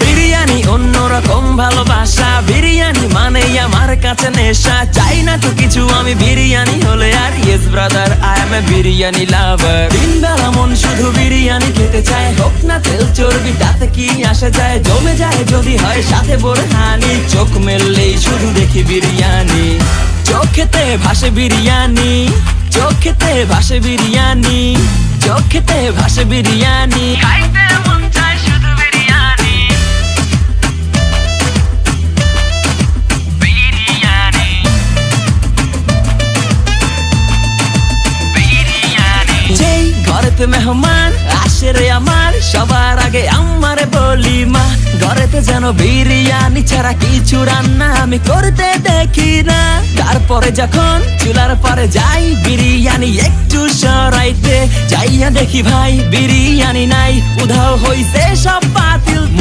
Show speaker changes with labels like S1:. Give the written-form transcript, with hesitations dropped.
S1: বিরিয়ানি অন্যরকম ভালোবাসা, বিরিয়ানি মানে আমার কাছে নেশা। চাই না তো কিছু আমি বিরিয়ানি হলে আর, yes brother I M A biryani লাভার। দিন বেলা মন শুধু বিরিয়ানি খেতে চায়, হোক না তেল চর্বি তাতে কি আসে যায়। জমে যায় যদি হয় সাথে বোরহানি, চোখ মেললেই শুধু দেখি বিরিয়ানি। চোখেতে ভাসে বিরিয়ানি, চোখেতে ভাসে বিরিয়ানি, চোখেতে ভাসে বিরিয়ানি। খাইতে মন চায় শুধু বিরিয়ানি, বিরিয়ানি, বিরিয়ানি। যেই ঘরেতে মেহমান আসে রে আমার, সবার আগে আমারে বলি মা। ঘরেতে যেন বিরিয়ানি ছাড়া কিছু রান্না আমি করতে দেখি না। তারপরে যখন চুলার পরে যাই বিরিয়ানি একটু সরাইতে, যাইয়া দেখি ভাই বিরিয়ানি নাই, উধাও হইছে সব পাতিল।